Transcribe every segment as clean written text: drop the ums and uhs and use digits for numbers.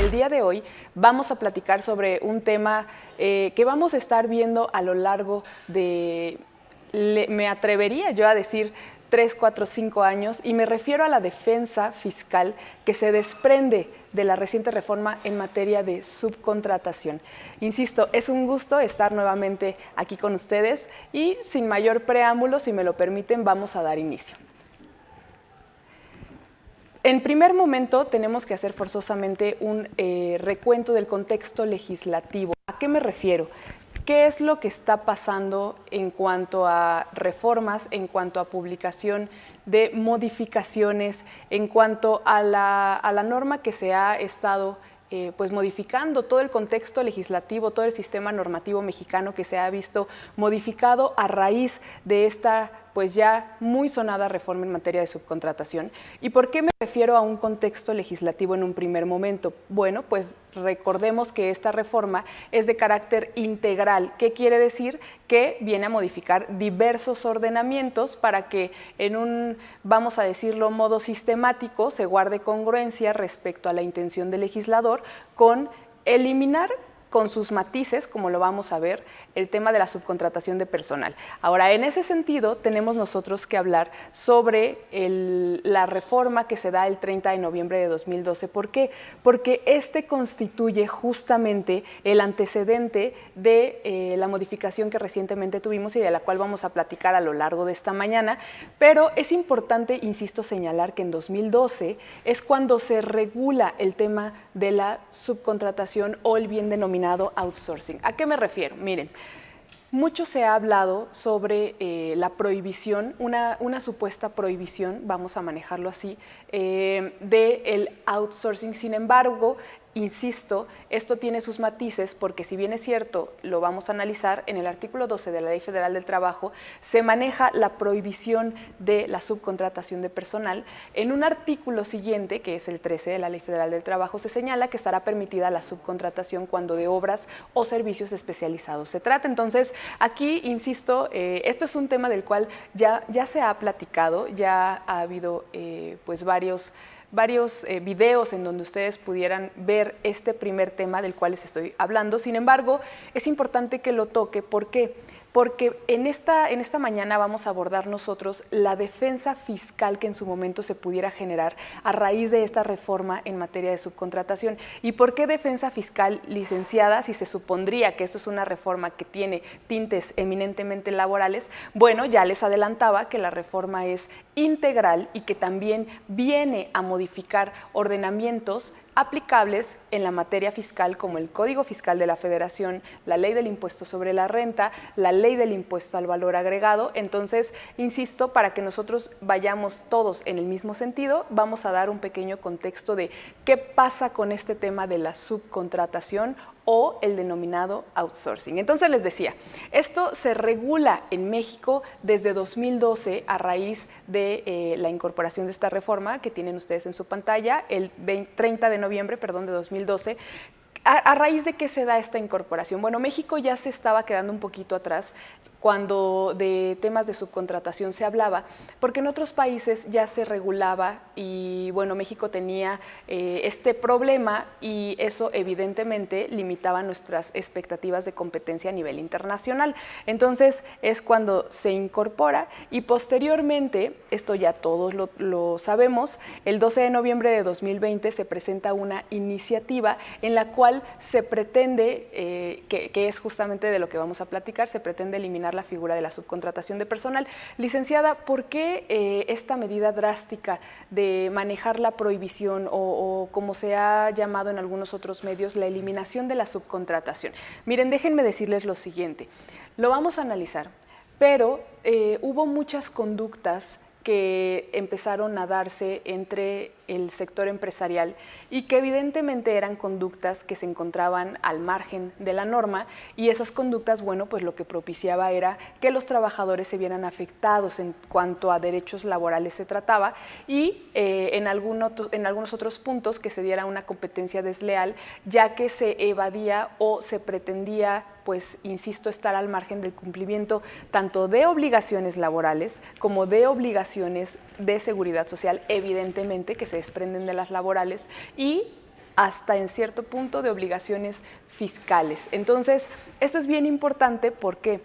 el día de hoy vamos a platicar sobre un tema que vamos a estar viendo a lo largo de, me atrevería yo a decir, 3, 4, 5 años, y me refiero a la defensa fiscal que se desprende de la reciente reforma en materia de subcontratación. Insisto, es un gusto estar nuevamente aquí con ustedes y sin mayor preámbulo, si me lo permiten, vamos a dar inicio. En primer momento tenemos que hacer forzosamente un recuento del contexto legislativo. ¿A qué me refiero? ¿Qué es lo que está pasando en cuanto a reformas, en cuanto a publicación de modificaciones, en cuanto a la norma que se ha estado pues modificando, todo el contexto legislativo, todo el sistema normativo mexicano que se ha visto modificado a raíz de esta pues ya muy sonada reforma en materia de subcontratación? ¿Y por qué me refiero a un contexto legislativo en un primer momento? Bueno, pues recordemos que esta reforma es de carácter integral. ¿Qué quiere decir? Que viene a modificar diversos ordenamientos para que en un, vamos a decirlo, modo sistemático se guarde congruencia respecto a la intención del legislador con eliminar con sus matices, como lo vamos a ver, el tema de la subcontratación de personal. Ahora, en ese sentido, tenemos nosotros que hablar sobre la reforma que se da el 30 de noviembre de 2012. ¿Por qué? Porque este constituye justamente el antecedente de la modificación que recientemente tuvimos y de la cual vamos a platicar a lo largo de esta mañana, pero es importante, insisto, señalar que en 2012 es cuando se regula el tema de la subcontratación o el bien denominado outsourcing. ¿A qué me refiero? Miren, mucho se ha hablado sobre la prohibición, una supuesta prohibición, vamos a manejarlo así, del outsourcing. Sin embargo, insisto, esto tiene sus matices porque si bien es cierto, lo vamos a analizar, en el artículo 12 de la Ley Federal del Trabajo se maneja la prohibición de la subcontratación de personal. En un artículo siguiente, que es el 13 de la Ley Federal del Trabajo, se señala que estará permitida la subcontratación cuando de obras o servicios especializados se trata. Entonces, aquí, insisto, esto es un tema del cual ya se ha platicado, ya ha habido pues varios videos en donde ustedes pudieran ver este primer tema del cual les estoy hablando. Sin embargo, es importante que lo toque. ¿Por qué? Porque en esta mañana vamos a abordar nosotros la defensa fiscal que en su momento se pudiera generar a raíz de esta reforma en materia de subcontratación. ¿Y por qué defensa fiscal, licenciada, si se supondría que esto es una reforma que tiene tintes eminentemente laborales? Bueno, ya les adelantaba que la reforma es integral y que también viene a modificar ordenamientos aplicables en la materia fiscal como el Código Fiscal de la Federación, la Ley del Impuesto sobre la Renta, la Ley del Impuesto al Valor Agregado. Entonces, insisto, para que nosotros vayamos todos en el mismo sentido, vamos a dar un pequeño contexto de qué pasa con este tema de la subcontratación o el denominado outsourcing. Entonces les decía, esto se regula en México desde 2012 a raíz de la incorporación de esta reforma que tienen ustedes en su pantalla, el 30 de noviembre, perdón, de 2012. ¿A raíz de qué se da esta incorporación? Bueno, México ya se estaba quedando un poquito atrás cuando de temas de subcontratación se hablaba, porque en otros países ya se regulaba y bueno, México tenía este problema y eso evidentemente limitaba nuestras expectativas de competencia a nivel internacional. Entonces es cuando se incorpora y posteriormente, esto ya todos lo sabemos, el 12 de noviembre de 2020 se presenta una iniciativa en la cual se pretende, que es justamente de lo que vamos a platicar, se pretende eliminar la figura de la subcontratación de personal. Licenciada, ¿por qué esta medida drástica de manejar la prohibición o como se ha llamado en algunos otros medios, la eliminación de la subcontratación? Miren, déjenme decirles lo siguiente, lo vamos a analizar, pero hubo muchas conductas que empezaron a darse entre el sector empresarial y que evidentemente eran conductas que se encontraban al margen de la norma y esas conductas, bueno, pues lo que propiciaba era que los trabajadores se vieran afectados en cuanto a derechos laborales se trataba y en algunos otros puntos que se diera una competencia desleal, ya que se evadía o se pretendía, pues insisto, estar al margen del cumplimiento tanto de obligaciones laborales como de obligaciones de seguridad social, evidentemente que se desprenden de las laborales, y hasta en cierto punto de obligaciones fiscales. Entonces, esto es bien importante porque,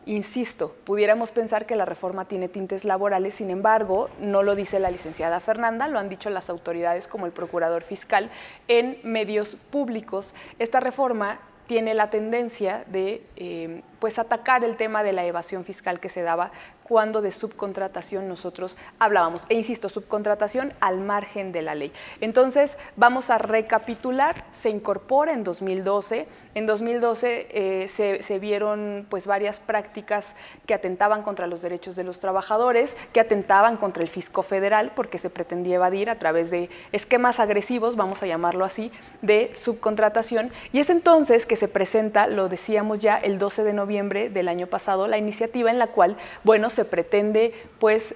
insisto, pudiéramos pensar que la reforma tiene tintes laborales, sin embargo, no lo dice la licenciada Fernanda, lo han dicho las autoridades como el procurador fiscal en medios públicos. Esta reforma tiene la tendencia de pues atacar el tema de la evasión fiscal que se daba cuando de subcontratación nosotros hablábamos. E insisto, subcontratación al margen de la ley. Entonces, vamos a recapitular. Se incorpora en 2012. En 2012 se vieron pues varias prácticas que atentaban contra los derechos de los trabajadores, que atentaban contra el fisco federal, porque se pretendía evadir a través de esquemas agresivos, vamos a llamarlo así, de subcontratación. Y es entonces que se presenta, lo decíamos ya, el 12 de noviembre del año pasado, la iniciativa en la cual, bueno, se pretende pues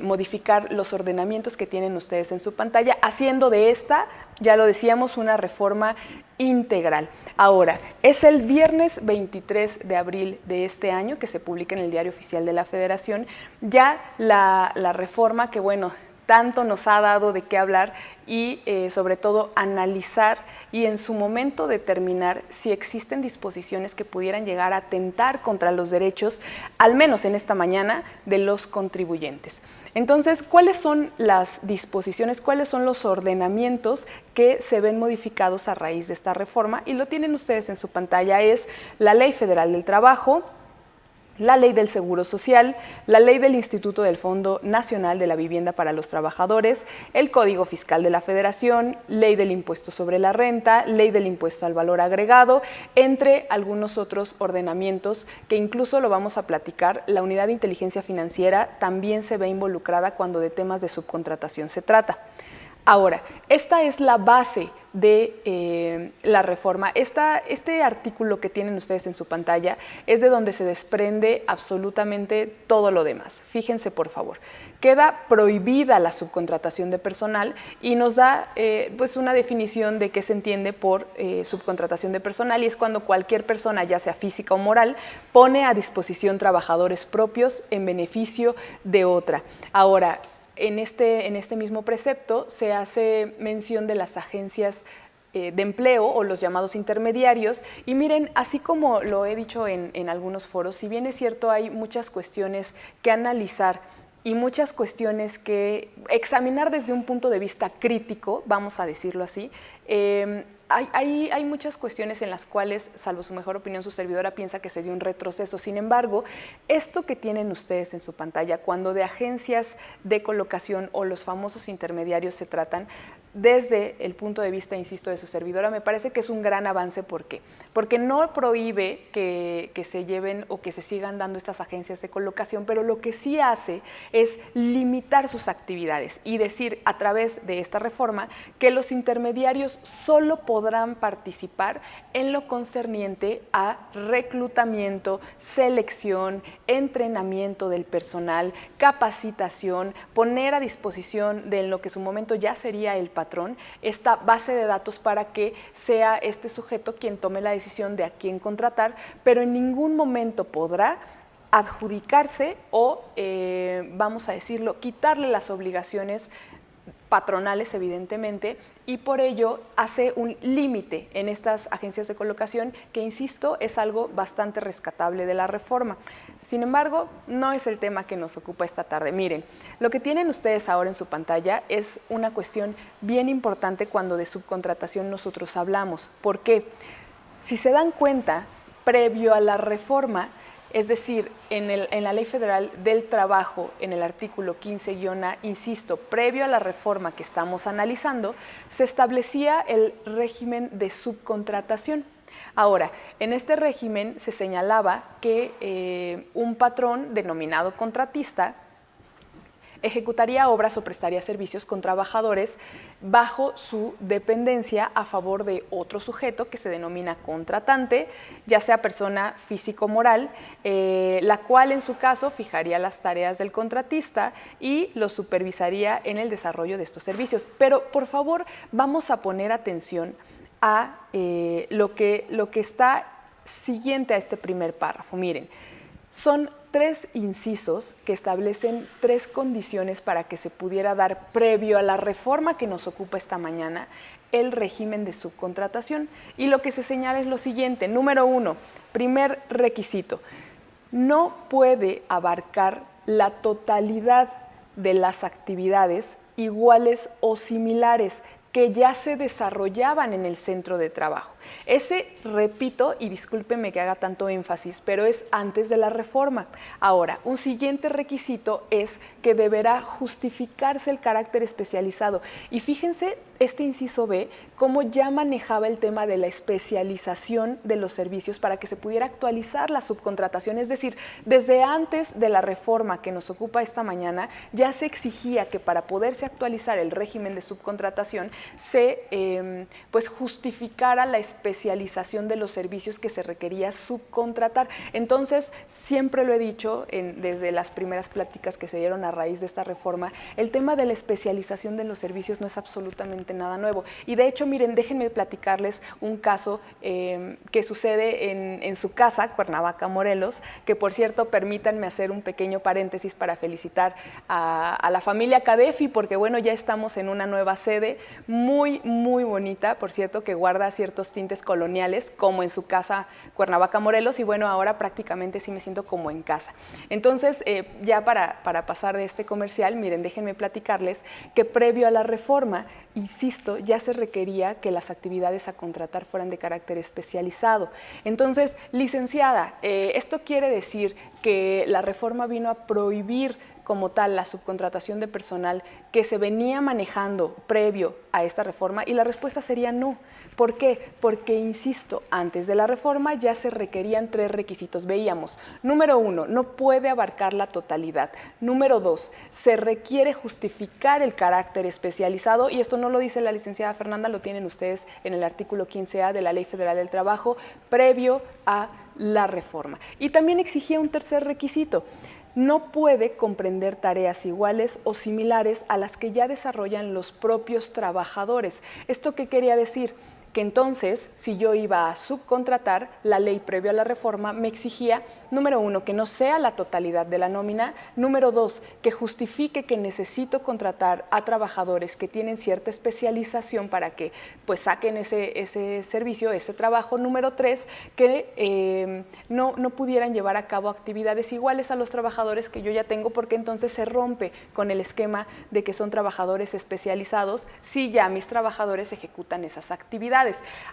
modificar los ordenamientos que tienen ustedes en su pantalla, haciendo de esta, ya lo decíamos, una reforma integral. Ahora, es el viernes 23 de abril de este año que se publica en el Diario Oficial de la Federación ya la reforma que, bueno, tanto nos ha dado de qué hablar y sobre todo analizar y en su momento determinar si existen disposiciones que pudieran llegar a atentar contra los derechos, al menos en esta mañana, de los contribuyentes. Entonces, ¿cuáles son las disposiciones, cuáles son los ordenamientos que se ven modificados a raíz de esta reforma? Y lo tienen ustedes en su pantalla, es la Ley Federal del Trabajo, la Ley del Seguro Social, la Ley del Instituto del Fondo Nacional de la Vivienda para los Trabajadores, el Código Fiscal de la Federación, Ley del Impuesto sobre la Renta, Ley del Impuesto al Valor Agregado, entre algunos otros ordenamientos que incluso lo vamos a platicar. La Unidad de Inteligencia Financiera también se ve involucrada cuando de temas de subcontratación se trata. Ahora, esta es la base de la reforma. Este artículo que tienen ustedes en su pantalla es de donde se desprende absolutamente todo lo demás. Fíjense, por favor. Queda prohibida la subcontratación de personal y nos da pues una definición de qué se entiende por subcontratación de personal, y es cuando cualquier persona, ya sea física o moral, pone a disposición trabajadores propios en beneficio de otra. Ahora, en este mismo precepto se hace mención de las agencias de empleo o los llamados intermediarios, y miren, así como lo he dicho en algunos foros, si bien es cierto hay muchas cuestiones que analizar y muchas cuestiones que examinar desde un punto de vista crítico, vamos a decirlo así, hay muchas cuestiones en las cuales, salvo su mejor opinión, su servidora piensa que se dio un retroceso. Sin embargo, esto que tienen ustedes en su pantalla, cuando de agencias de colocación o los famosos intermediarios se tratan, desde el punto de vista, insisto, de su servidora, me parece que es un gran avance. ¿Por qué? Porque no prohíbe que se lleven o que se sigan dando estas agencias de colocación, pero lo que sí hace es limitar sus actividades y decir a través de esta reforma que los intermediarios solo podrán participar en lo concerniente a reclutamiento, selección, entrenamiento del personal, capacitación, poner a disposición de lo que en su momento ya sería el patrón, esta base de datos para que sea este sujeto quien tome la decisión de a quién contratar, pero en ningún momento podrá adjudicarse o, vamos a decirlo, quitarle las obligaciones patronales, evidentemente, y por ello hace un límite en estas agencias de colocación que, insisto, es algo bastante rescatable de la reforma. Sin embargo, no es el tema que nos ocupa esta tarde. Miren, lo que tienen ustedes ahora en su pantalla es una cuestión bien importante cuando de subcontratación nosotros hablamos. ¿Por qué? Si se dan cuenta, previo a la reforma, es decir, en la Ley Federal del Trabajo, en el artículo 15-A, insisto, previo a la reforma que estamos analizando, se establecía el régimen de subcontratación. Ahora, en este régimen se señalaba que un patrón denominado contratista ejecutaría obras o prestaría servicios con trabajadores bajo su dependencia a favor de otro sujeto que se denomina contratante, ya sea persona físico-moral, la cual en su caso fijaría las tareas del contratista y lo supervisaría en el desarrollo de estos servicios. Pero por favor, vamos a poner atención a lo que está siguiente a este primer párrafo. Miren, son 3 incisos que establecen 3 condiciones para que se pudiera dar, previo a la reforma que nos ocupa esta mañana, el régimen de subcontratación. Y lo que se señala es lo siguiente. Número 1, primer requisito, no puede abarcar la totalidad de las actividades iguales o similares que ya se desarrollaban en el centro de trabajo. Ese, repito, y discúlpeme que haga tanto énfasis, pero es antes de la reforma. Ahora, un siguiente requisito es que deberá justificarse el carácter especializado. Y fíjense, este inciso B, cómo ya manejaba el tema de la especialización de los servicios para que se pudiera actualizar la subcontratación. Es decir, desde antes de la reforma que nos ocupa esta mañana, ya se exigía que para poderse actualizar el régimen de subcontratación se pues justificara la especialización de los servicios que se requería subcontratar. Entonces, siempre lo he dicho desde las primeras pláticas que se dieron a raíz de esta reforma, el tema de la especialización de los servicios no es absolutamente nada nuevo. Y de hecho, miren, déjenme platicarles un caso que sucede en su casa, Cuernavaca, Morelos, que por cierto, permítanme hacer un pequeño paréntesis para felicitar a la familia Cadefi, porque bueno, ya estamos en una nueva sede muy, muy bonita, por cierto, que guarda ciertos tintes coloniales, como en su casa Cuernavaca, Morelos, y bueno, ahora prácticamente sí me siento como en casa. Entonces, ya para pasar de este comercial, miren, déjenme platicarles que previo a la reforma, insisto, ya se requería que las actividades a contratar fueran de carácter especializado. Entonces, licenciada, esto quiere decir que la reforma vino a prohibir como tal la subcontratación de personal que se venía manejando previo a esta reforma, y la respuesta sería no. ¿Por qué? Porque, insisto, antes de la reforma ya se requerían 3 requisitos. Veíamos, número 1, no puede abarcar la totalidad. Número 2, se requiere justificar el carácter especializado, y esto no lo dice la licenciada Fernanda, lo tienen ustedes en el artículo 15A de la Ley Federal del Trabajo, previo a la reforma. Y también exigía un tercer requisito: no puede comprender tareas iguales o similares a las que ya desarrollan los propios trabajadores. ¿Esto qué quería decir? Que entonces, si yo iba a subcontratar, la ley previo a la reforma me exigía, número 1, que no sea la totalidad de la nómina, número 2, que justifique que necesito contratar a trabajadores que tienen cierta especialización para que pues saquen ese servicio, ese trabajo, número 3, que no pudieran llevar a cabo actividades iguales a los trabajadores que yo ya tengo, porque entonces se rompe con el esquema de que son trabajadores especializados si ya mis trabajadores ejecutan esas actividades.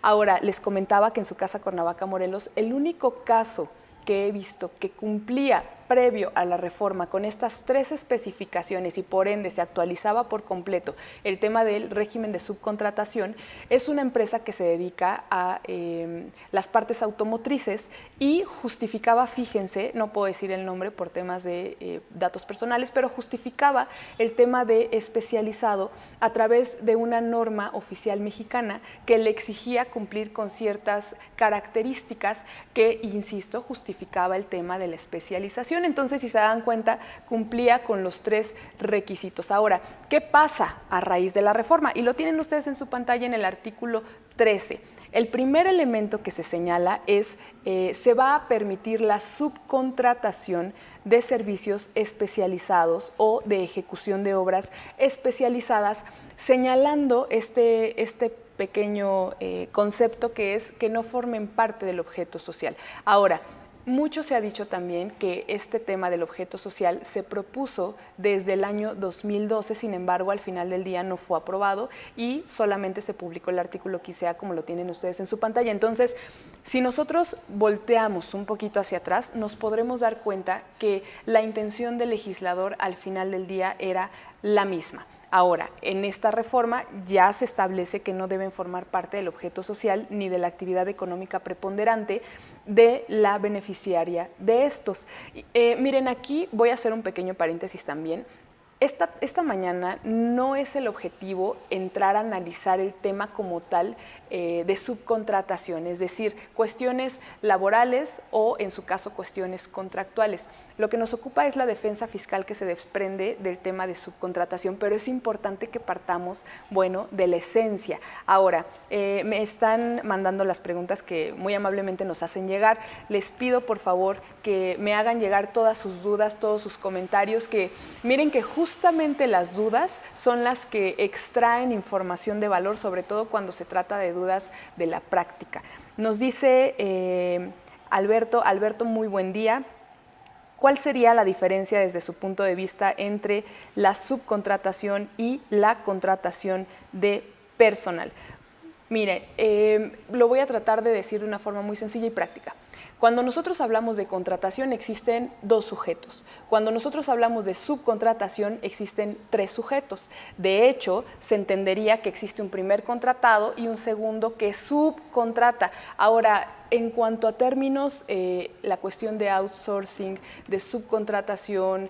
Ahora, les comentaba que en su casa Cuernavaca, Morelos, el único caso que he visto que cumplía previo a la reforma con estas 3 especificaciones y por ende se actualizaba por completo el tema del régimen de subcontratación, es una empresa que se dedica a las partes automotrices y justificaba, fíjense, no puedo decir el nombre por temas de datos personales, pero justificaba el tema de especializado a través de una norma oficial mexicana que le exigía cumplir con ciertas características que, insisto, justificaba el tema de la especialización. Entonces, si se dan cuenta, cumplía con los 3 requisitos. Ahora, ¿qué pasa a raíz de la reforma? Y lo tienen ustedes en su pantalla en el artículo 13. El primer elemento que se señala es, se va a permitir la subcontratación de servicios especializados o de ejecución de obras especializadas, señalando este pequeño concepto que es que no formen parte del objeto social. Ahora, mucho se ha dicho también que este tema del objeto social se propuso desde el año 2012, sin embargo, al final del día no fue aprobado y solamente se publicó el artículo 15A, como lo tienen ustedes en su pantalla. Entonces, si nosotros volteamos un poquito hacia atrás, nos podremos dar cuenta que la intención del legislador al final del día era la misma. Ahora, en esta reforma ya se establece que no deben formar parte del objeto social ni de la actividad económica preponderante de la beneficiaria de estos. Miren, aquí voy a hacer un pequeño paréntesis también. Esta mañana no es el objetivo entrar a analizar el tema como tal de subcontratación, es decir, cuestiones laborales o, en su caso, cuestiones contractuales. Lo que nos ocupa es la defensa fiscal que se desprende del tema de subcontratación, pero es importante que partamos, bueno, de la esencia. Ahora, me están mandando las preguntas que muy amablemente nos hacen llegar. Les pido, por favor, que me hagan llegar todas sus dudas, todos sus comentarios, que miren que justamente las dudas son las que extraen información de valor, sobre todo cuando se trata de dudas de la práctica. Nos dice Alberto, muy buen día. ¿Cuál sería la diferencia desde su punto de vista entre la subcontratación y la contratación de personal? Mire, lo voy a tratar de decir de una forma muy sencilla y práctica. Cuando nosotros hablamos de contratación existen 2 sujetos. Cuando nosotros hablamos de subcontratación existen 3 sujetos. De hecho, se entendería que existe un primer contratado y un segundo que subcontrata. Ahora, en cuanto a términos, la cuestión de outsourcing, de subcontratación,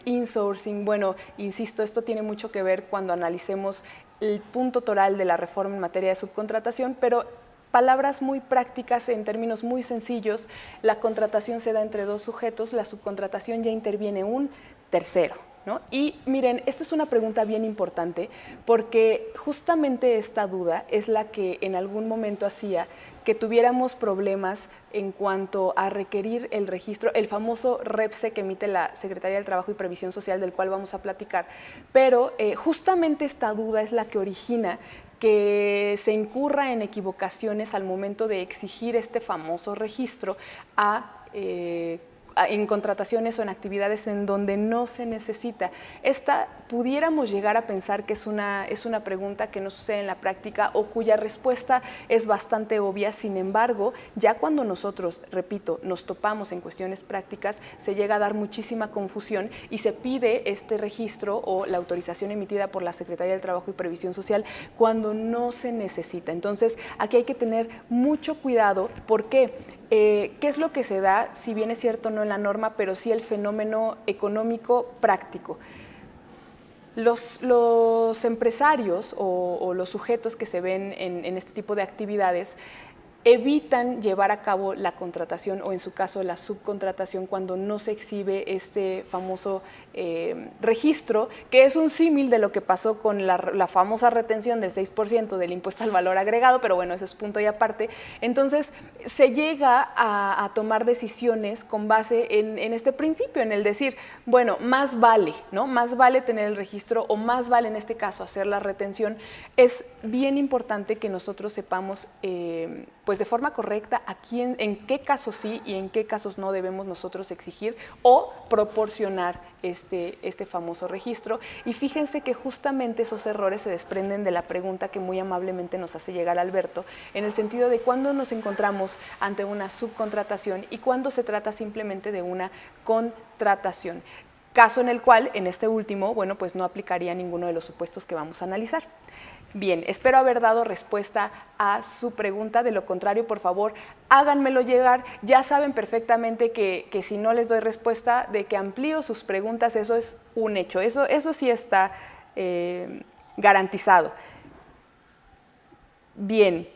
insourcing, bueno, insisto, esto tiene mucho que ver cuando analicemos el punto toral de la reforma en materia de subcontratación, pero palabras muy prácticas, en términos muy sencillos, la contratación se da entre 2 sujetos, la subcontratación ya interviene un tercero, ¿no? Y miren, esto es una pregunta bien importante porque justamente esta duda es la que en algún momento hacía que tuviéramos problemas en cuanto a requerir el registro, el famoso REPSE que emite la Secretaría del Trabajo y Previsión Social, del cual vamos a platicar, pero justamente esta duda es la que origina que se incurra en equivocaciones al momento de exigir este famoso registro en contrataciones o en actividades en donde no se necesita. Esta pudiéramos llegar a pensar que es una pregunta que no sucede en la práctica o cuya respuesta es bastante obvia. Sin embargo, ya cuando nosotros, repito, nos topamos en cuestiones prácticas, se llega a dar muchísima confusión y se pide este registro o la autorización emitida por la Secretaría del Trabajo y Previsión Social cuando no se necesita. Entonces, aquí hay que tener mucho cuidado. ¿Por qué? ¿Qué es lo que se da? Si bien es cierto, no en la norma, pero sí el fenómeno económico práctico. Los empresarios o los sujetos que se ven en este tipo de actividades evitan llevar a cabo la contratación o en su caso la subcontratación cuando no se exhibe este famoso registro, que es un símil de lo que pasó con la famosa retención del 6% del impuesto al valor agregado, pero bueno, ese es punto y aparte. Entonces, se llega a tomar decisiones con base en este principio, en el decir, bueno, más vale, ¿no? Más vale tener el registro o más vale en este caso hacer la retención. Es bien importante que nosotros sepamos pues de forma correcta en qué casos sí y en qué casos no debemos nosotros exigir o proporcionar este famoso registro. Y fíjense que justamente esos errores se desprenden de la pregunta que muy amablemente nos hace llegar Alberto, en el sentido de cuándo nos encontramos ante una subcontratación y cuándo se trata simplemente de una contratación. Caso en el cual, en este último, bueno, pues no aplicaría ninguno de los supuestos que vamos a analizar. Bien, espero haber dado respuesta a su pregunta. De lo contrario, por favor, háganmelo llegar. Ya saben perfectamente que si no les doy respuesta, de que amplío sus preguntas, eso es un hecho. Eso sí está garantizado. Bien.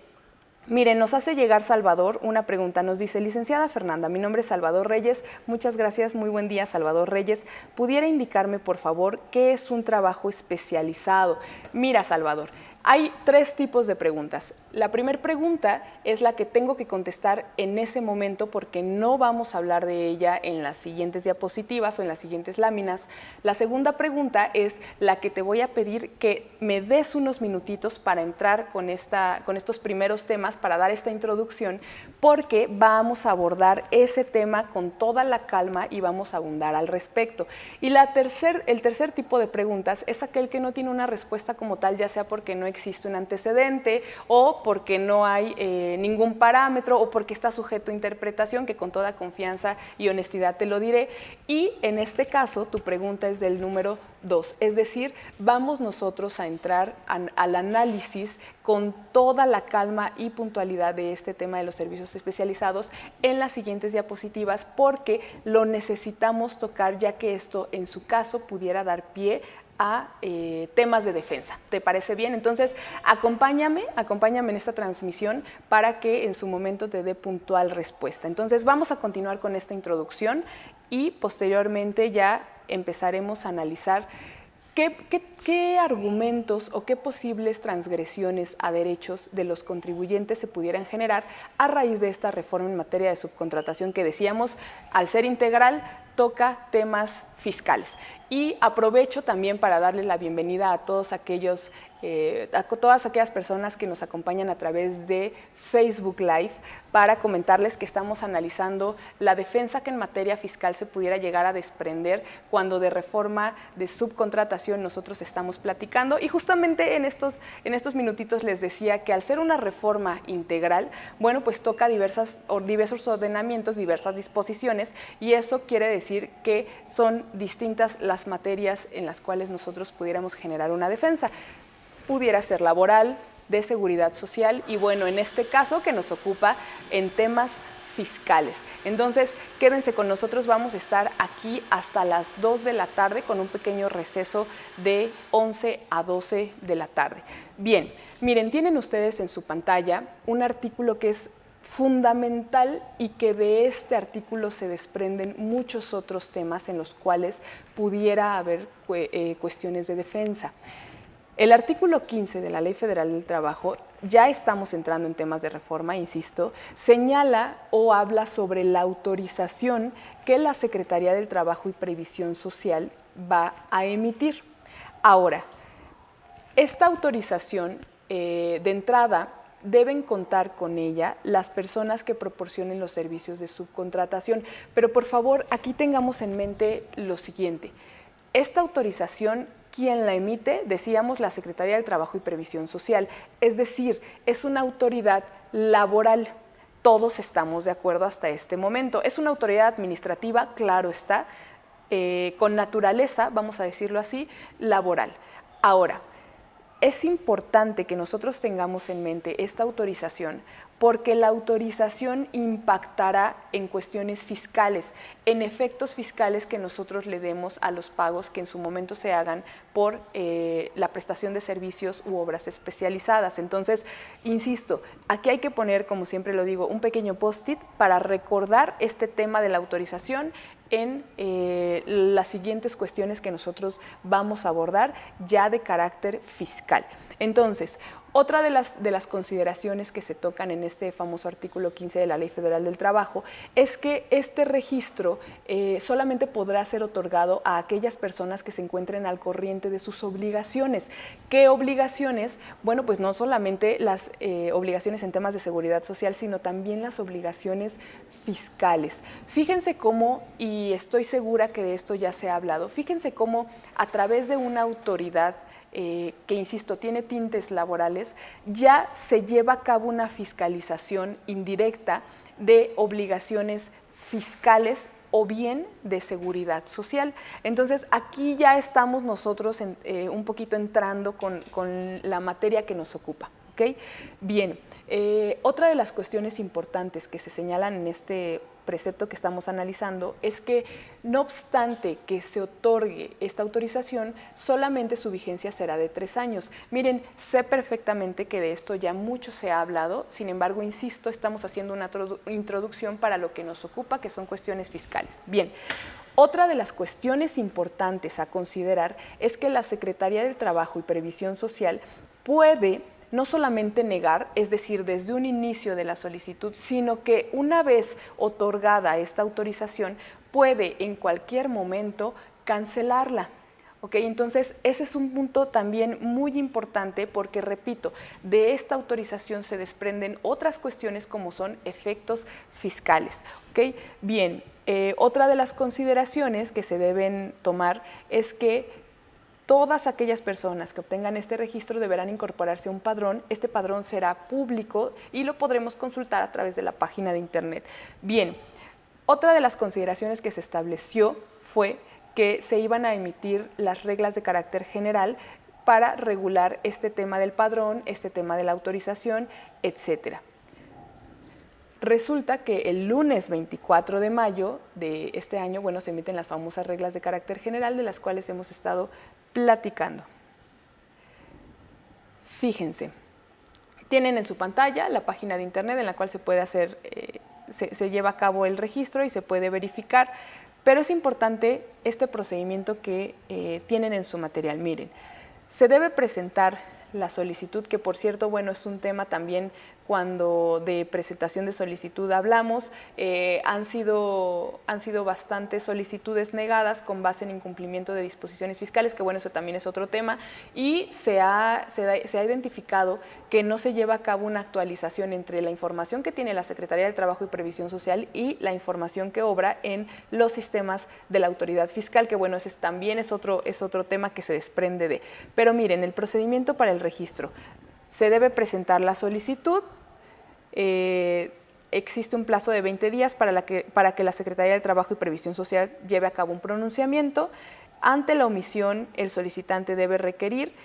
Miren, nos hace llegar Salvador una pregunta, nos dice, licenciada Fernanda, mi nombre es Salvador Reyes, muchas gracias, muy buen día Salvador Reyes, ¿pudiera indicarme por favor qué es un trabajo especializado? Mira Salvador, hay 3 tipos de preguntas. La primera pregunta es la que tengo que contestar en ese momento porque no vamos a hablar de ella en las siguientes diapositivas o en las siguientes láminas. La segunda pregunta es la que te voy a pedir que me des unos minutitos para entrar con estos primeros temas, para dar esta introducción, porque vamos a abordar ese tema con toda la calma y vamos a abundar al respecto. Y el tercer tipo de preguntas es aquel que no tiene una respuesta como tal, ya sea porque no existe un antecedente o porque no hay ningún parámetro o porque está sujeto a interpretación, que con toda confianza y honestidad te lo diré. Y en este caso, tu pregunta es del número 2, es decir, vamos nosotros a entrar al análisis con toda la calma y puntualidad de este tema de los servicios especializados en las siguientes diapositivas porque lo necesitamos tocar, ya que esto en su caso pudiera dar pie a temas de defensa. ¿Te parece bien? Entonces, acompáñame en esta transmisión para que en su momento te dé puntual respuesta. Entonces, vamos a continuar con esta introducción y posteriormente ya empezaremos a analizar ¿qué argumentos o qué posibles transgresiones a derechos de los contribuyentes se pudieran generar a raíz de esta reforma en materia de subcontratación que decíamos, al ser integral, toca temas fiscales? Y aprovecho también para darle la bienvenida a todos aquellos, a todas aquellas personas que nos acompañan a través de Facebook Live para comentarles que estamos analizando la defensa que en materia fiscal se pudiera llegar a desprender cuando de reforma de subcontratación nosotros estamos platicando. Y justamente en estos minutitos les decía que al ser una reforma integral, bueno, pues toca diversos ordenamientos, diversas disposiciones, y eso quiere decir que son distintas las materias en las cuales nosotros pudiéramos generar una defensa. Pudiera ser laboral, de seguridad social y bueno, en este caso que nos ocupa en temas fiscales. Entonces, quédense con nosotros, vamos a estar aquí hasta las 2 de la tarde con un pequeño receso de 11 a 12 de la tarde. Bien, miren, tienen ustedes en su pantalla un artículo que es fundamental y que de este artículo se desprenden muchos otros temas en los cuales pudiera haber cuestiones de defensa. El artículo 15 de la Ley Federal del Trabajo, ya estamos entrando en temas de reforma, insisto, señala o habla sobre la autorización que la Secretaría del Trabajo y Previsión Social va a emitir. Ahora, esta autorización de entrada deben contar con ella las personas que proporcionen los servicios de subcontratación, pero por favor aquí tengamos en mente lo siguiente, esta autorización, ¿quién la emite? Decíamos la Secretaría del Trabajo y Previsión Social, es decir, es una autoridad laboral. Todos estamos de acuerdo hasta este momento. Es una autoridad administrativa, claro está, con naturaleza, vamos a decirlo así, laboral. Ahora, es importante que nosotros tengamos en mente esta autorización porque la autorización impactará en cuestiones fiscales, en efectos fiscales que nosotros le demos a los pagos que en su momento se hagan por la prestación de servicios u obras especializadas. Entonces, insisto, aquí hay que poner, como siempre lo digo, un pequeño post-it para recordar este tema de la autorización en las siguientes cuestiones que nosotros vamos a abordar ya de carácter fiscal. Entonces, otra de las consideraciones que se tocan en este famoso artículo 15 de la Ley Federal del Trabajo es que este registro solamente podrá ser otorgado a aquellas personas que se encuentren al corriente de sus obligaciones. ¿Qué obligaciones? Bueno, pues no solamente las obligaciones en temas de seguridad social, sino también las obligaciones fiscales. Fíjense cómo, y estoy segura que de esto ya se ha hablado, fíjense cómo a través de una autoridad que, insisto, tiene tintes laborales, ya se lleva a cabo una fiscalización indirecta de obligaciones fiscales o bien de seguridad social. Entonces, aquí ya estamos nosotros un poquito entrando con la materia que nos ocupa. ¿Okay? Bien, otra de las cuestiones importantes que se señalan en este precepto que estamos analizando es que no obstante que se otorgue esta autorización, solamente su vigencia será de 3 años. Miren, sé perfectamente que de esto ya mucho se ha hablado, sin embargo, insisto, estamos haciendo una introducción para lo que nos ocupa, que son cuestiones fiscales. Bien, otra de las cuestiones importantes a considerar es que la Secretaría del Trabajo y Previsión Social puede no solamente negar, es decir, desde un inicio de la solicitud, sino que una vez otorgada esta autorización, puede en cualquier momento cancelarla. ¿Okay? Entonces, ese es un punto también muy importante porque, repito, de esta autorización se desprenden otras cuestiones como son efectos fiscales. ¿Okay? Bien, otra de las consideraciones que se deben tomar es que todas aquellas personas que obtengan este registro deberán incorporarse a un padrón. Este padrón será público y lo podremos consultar a través de la página de internet. Bien, otra de las consideraciones que se estableció fue que se iban a emitir las reglas de carácter general para regular este tema del padrón, este tema de la autorización, etcétera. Resulta que el lunes 24 de mayo de este año, bueno, se emiten las famosas reglas de carácter general de las cuales hemos estado platicando. Fíjense, tienen en su pantalla la página de internet en la cual se puede hacer, se lleva a cabo el registro y se puede verificar, pero es importante este procedimiento que tienen en su material. Miren, se debe presentar la solicitud, que por cierto, bueno, es un tema también cuando de presentación de solicitud hablamos, han sido bastantes solicitudes negadas con base en incumplimiento de disposiciones fiscales, que bueno, eso también es otro tema, y se ha identificado que no se lleva a cabo una actualización entre la información que tiene la Secretaría del Trabajo y Previsión Social y la información que obra en los sistemas de la autoridad fiscal, que bueno, ese también es otro tema que se desprende de. Pero miren, el procedimiento para el registro: se debe presentar la solicitud, existe un plazo de 20 días para que la Secretaría del Trabajo y Previsión Social lleve a cabo un pronunciamiento. Ante la omisión, el solicitante debe requerir.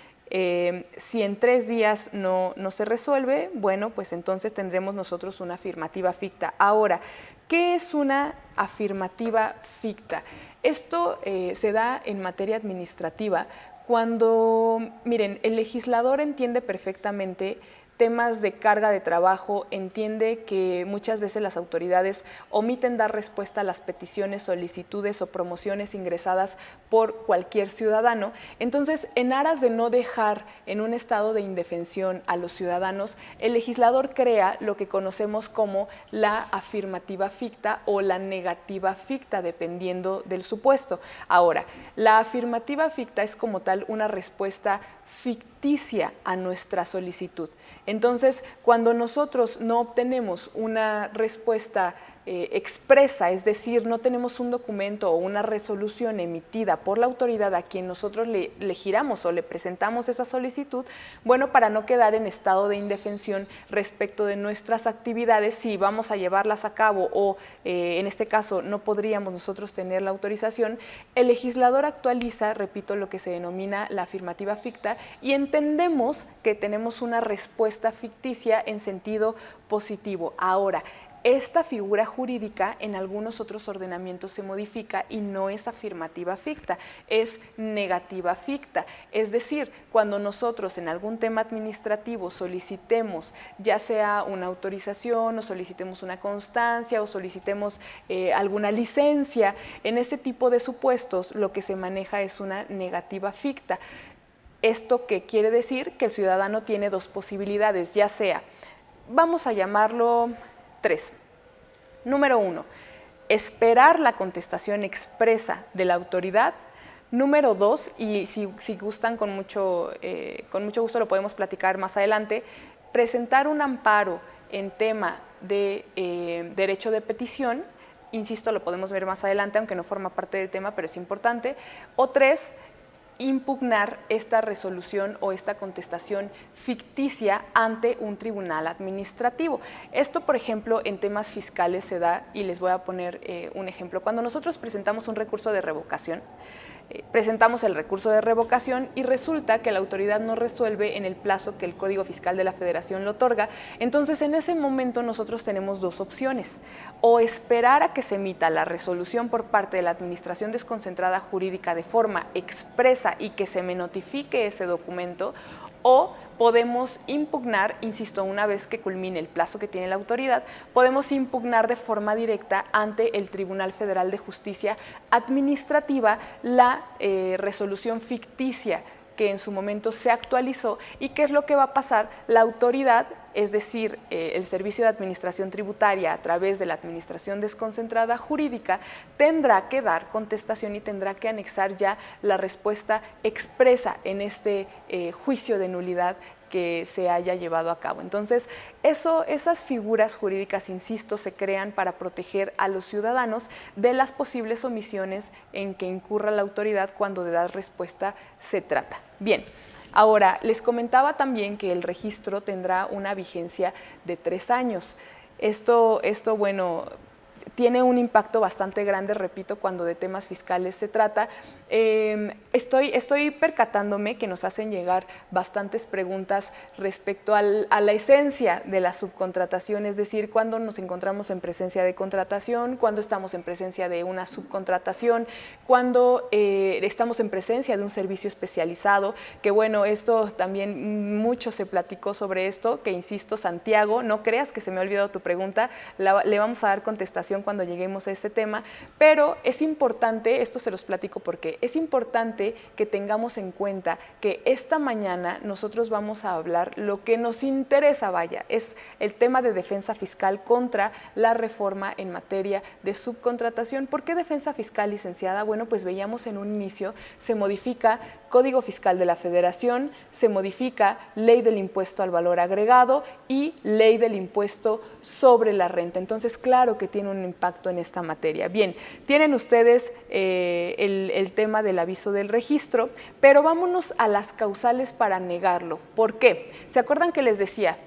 Si en 3 días no se resuelve, bueno, pues entonces tendremos nosotros una afirmativa ficta. Ahora, ¿qué es una afirmativa ficta? Esto se da en materia administrativa cuando, miren, el legislador entiende perfectamente temas de carga de trabajo, entiende que muchas veces las autoridades omiten dar respuesta a las peticiones, solicitudes o promociones ingresadas por cualquier ciudadano. Entonces, en aras de no dejar en un estado de indefensión a los ciudadanos, el legislador crea lo que conocemos como la afirmativa ficta o la negativa ficta, dependiendo del supuesto. Ahora, la afirmativa ficta es como tal una respuesta ficticia a nuestra solicitud. Entonces, cuando nosotros no obtenemos una respuesta expresa, es decir, no tenemos un documento o una resolución emitida por la autoridad a quien nosotros le giramos o le presentamos esa solicitud, bueno, para no quedar en estado de indefensión respecto de nuestras actividades, si vamos a llevarlas a cabo o en este caso no podríamos nosotros tener la autorización, el legislador actualiza, repito, lo que se denomina la afirmativa ficta y entendemos que tenemos una respuesta ficticia en sentido positivo. Ahora, esta figura jurídica en algunos otros ordenamientos se modifica y no es afirmativa ficta, es negativa ficta. Es decir, cuando nosotros en algún tema administrativo solicitemos ya sea una autorización o solicitemos una constancia o solicitemos alguna licencia, en ese tipo de supuestos lo que se maneja es una negativa ficta. ¿Esto qué quiere decir? Que el ciudadano tiene dos posibilidades, ya sea, vamos a llamarlo 3. Número 1, esperar la contestación expresa de la autoridad. Número 2, y si gustan con mucho gusto lo podemos platicar más adelante, presentar un amparo en tema de derecho de petición. Insisto, lo podemos ver más adelante, aunque no forma parte del tema, pero es importante. O 3, impugnar esta resolución o esta contestación ficticia ante un tribunal administrativo. Esto, por ejemplo, en temas fiscales se da, y les voy a poner un ejemplo. Cuando nosotros presentamos un recurso de revocación, presentamos el recurso de revocación y resulta que la autoridad no resuelve en el plazo que el Código Fiscal de la Federación lo otorga. Entonces, en ese momento nosotros tenemos dos opciones: o esperar a que se emita la resolución por parte de la Administración Desconcentrada Jurídica de forma expresa y que se me notifique ese documento, o podemos impugnar, insisto, una vez que culmine el plazo que tiene la autoridad, podemos impugnar de forma directa ante el Tribunal Federal de Justicia Administrativa la resolución ficticia que en su momento se actualizó. ¿Y qué es lo que va a pasar? La autoridad, es decir, el Servicio de Administración Tributaria a través de la Administración Desconcentrada Jurídica, tendrá que dar contestación y tendrá que anexar ya la respuesta expresa en este juicio de nulidad que se haya llevado a cabo. Entonces, esas figuras jurídicas, insisto, se crean para proteger a los ciudadanos de las posibles omisiones en que incurra la autoridad cuando de dar respuesta se trata. Bien, ahora les comentaba también que el registro tendrá una vigencia de 3 años. Esto bueno, tiene un impacto bastante grande, repito, cuando de temas fiscales se trata. Estoy percatándome que nos hacen llegar bastantes preguntas respecto a la esencia de la subcontratación, es decir, cuándo nos encontramos en presencia de contratación, cuándo estamos en presencia de una subcontratación, cuándo estamos en presencia de un servicio especializado, que bueno, esto también mucho se platicó sobre esto, que insisto, Santiago, no creas que se me ha olvidado tu pregunta, le vamos a dar contestación cuando lleguemos a ese tema, pero es importante, esto se los platico porque es importante que tengamos en cuenta que esta mañana nosotros vamos a hablar lo que nos interesa, vaya, es el tema de defensa fiscal contra la reforma en materia de subcontratación. ¿Por qué defensa fiscal, licenciada? Bueno, pues veíamos en un inicio, se modifica Código Fiscal de la Federación, se modifica Ley del Impuesto al Valor Agregado y Ley del Impuesto sobre la Renta. Entonces, claro que tiene un impacto en esta materia. Bien, tienen ustedes el tema del aviso del registro, pero vámonos a las causales para negarlo. ¿Por qué? ¿Se acuerdan que les decía?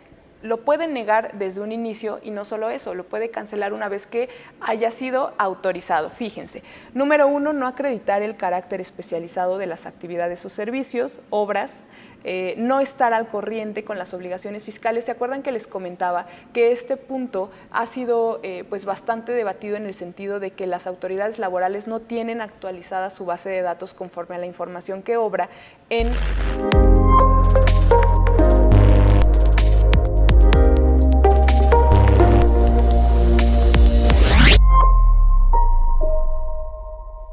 Lo puede negar desde un inicio y no solo eso, lo puede cancelar una vez que haya sido autorizado. Fíjense, número 1, no acreditar el carácter especializado de las actividades o servicios, obras, no estar al corriente con las obligaciones fiscales. ¿Se acuerdan que les comentaba que este punto ha sido pues bastante debatido en el sentido de que las autoridades laborales no tienen actualizada su base de datos conforme a la información que obra en